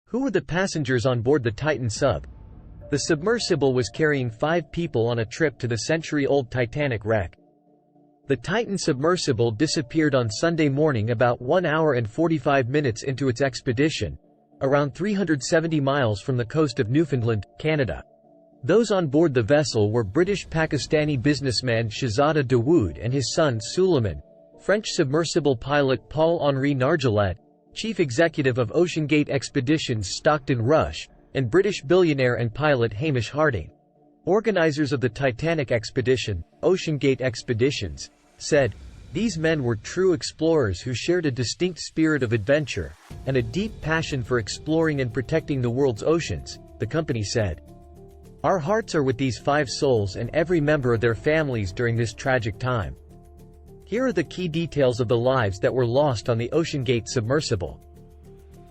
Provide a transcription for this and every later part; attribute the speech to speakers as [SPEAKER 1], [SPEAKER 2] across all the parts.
[SPEAKER 1] Who were the passengers on board the Titan sub? The submersible was carrying 5 people on a trip to the century-old Titanic wreck. The Titan submersible disappeared on Sunday morning about 1 hour and 45 minutes into its expedition, around 370 miles from the coast of Newfoundland, Canada. Those on board the vessel were British-Pakistani businessman Shahzada Dawood and his son Suleiman, French submersible pilot Paul-Henri Nargeolet, chief executive of OceanGate Expeditions Stockton Rush, and British billionaire and pilot Hamish Harding. Organizers of the Titanic expedition, OceanGate Expeditions, said, "These men were true explorers who shared a distinct spirit of adventure and a deep passion for exploring and protecting the world's oceans," the company said. "Our hearts are with these 5 souls and every member of their families during this tragic time." Here are the key details of the lives that were lost on the OceanGate submersible.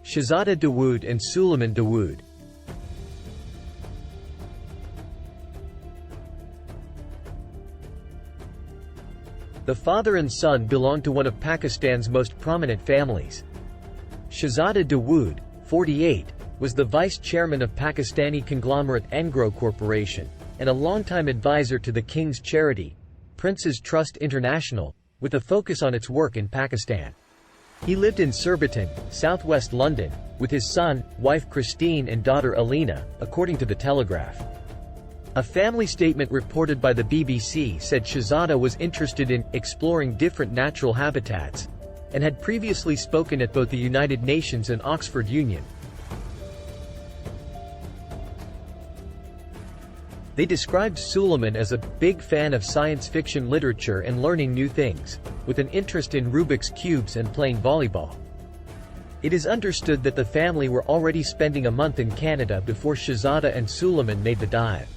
[SPEAKER 1] Shahzada Dawood and Suleiman Dawood. The father and son belonged to one of Pakistan's most prominent families. Shahzada Dawood, 48, was the vice chairman of Pakistani conglomerate Engro Corporation, and a longtime advisor to the King's charity, Prince's Trust International, with a focus on its work in Pakistan. He lived in Surbiton, southwest London, with his son, wife Christine and daughter Alina, according to The Telegraph. A family statement reported by the BBC said Shahzada was interested in exploring different natural habitats, and had previously spoken at both the United Nations and Oxford Union. They described Suleiman as a big fan of science fiction literature and learning new things, with an interest in Rubik's Cubes and playing volleyball. It is understood that the family were already spending a month in Canada before Shahzada and Suleiman made the dive.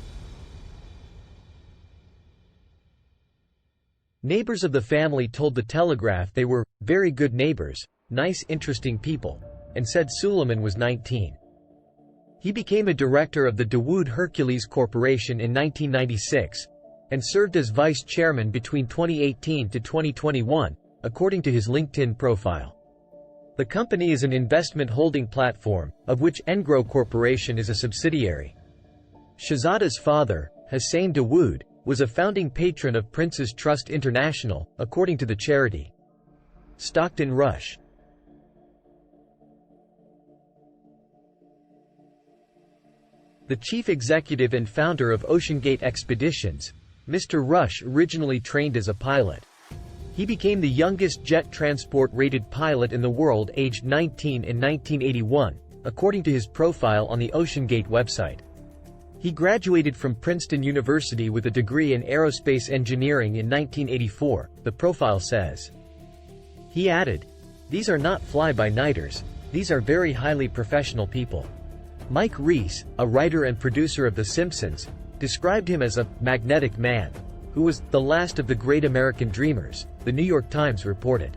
[SPEAKER 1] Neighbors of the family told The Telegraph they were very good neighbors, nice, interesting people, and said Suleiman was 19. He became a director of the Dawood Hercules Corporation in 1996, and served as vice chairman between 2018 to 2021, according to his LinkedIn profile. The company is an investment holding platform, of which Engro Corporation is a subsidiary. Shahzada's father, Hussein Dawood, was a founding patron of Prince's Trust International, according to the charity. Stockton Rush. The chief executive and founder of OceanGate Expeditions, Mr. Rush originally trained as a pilot. He became the youngest jet transport-rated pilot in the world aged 19 in 1981, according to his profile on the OceanGate website. He graduated from Princeton University with a degree in aerospace engineering in 1984, the profile says. He added, "These are not fly-by-nighters, these are very highly professional people." Mike Reiss, a writer and producer of The Simpsons, described him as a magnetic man, who was the last of the great American dreamers, The New York Times reported.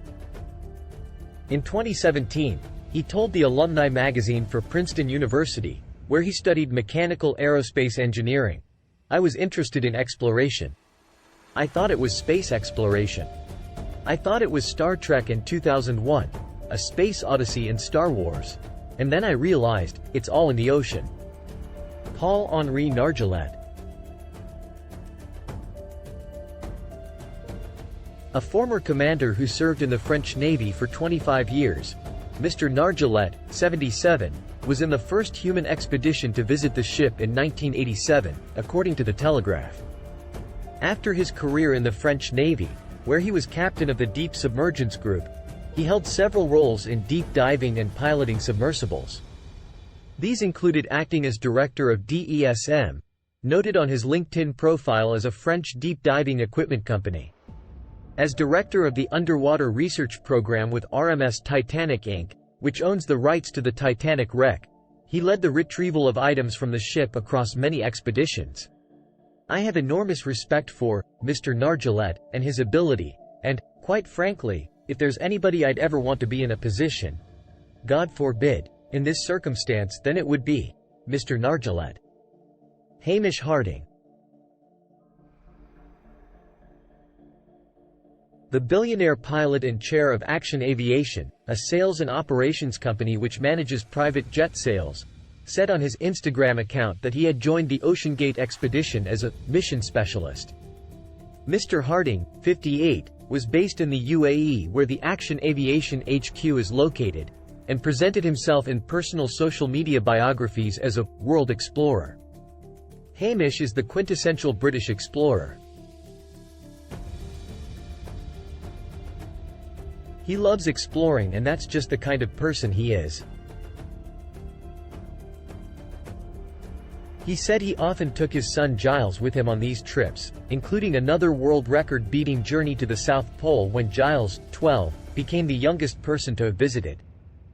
[SPEAKER 1] In 2017, he told the alumni magazine for Princeton University, where he studied mechanical aerospace engineering, "I was interested in exploration. I thought it was space exploration. I thought it was Star Trek in 2001, A Space Odyssey and Star Wars. And then I realized, it's all in the ocean." Paul-Henri Nargeolet. A former commander who served in the French Navy for 25 years, Mr. Nargeolet, 77, was in the first human expedition to visit the ship in 1987, according to The Telegraph. After his career in the French Navy, where he was captain of the Deep Submergence Group, he held several roles in deep diving and piloting submersibles. These included acting as director of DESM, noted on his LinkedIn profile as a French deep diving equipment company. As director of the underwater research program with RMS Titanic Inc., which owns the rights to the Titanic wreck, he led the retrieval of items from the ship across many expeditions. "I have enormous respect for Mr. Nargeolet and his ability, and, quite frankly, if there's anybody I'd ever want to be in a position, God forbid, in this circumstance, then it would be Mr. Nargeolet." Hamish Harding. The billionaire pilot and chair of Action Aviation, a sales and operations company which manages private jet sales, said on his Instagram account that he had joined the OceanGate expedition as a mission specialist. Mr. Harding, 58, was based in the UAE where the Action Aviation HQ is located, and presented himself in personal social media biographies as a world explorer. Hamish is the quintessential British explorer. He loves exploring, and that's just the kind of person he is. He said he often took his son Giles with him on these trips, including another world record-beating journey to the South Pole when Giles, 12, became the youngest person to have visited.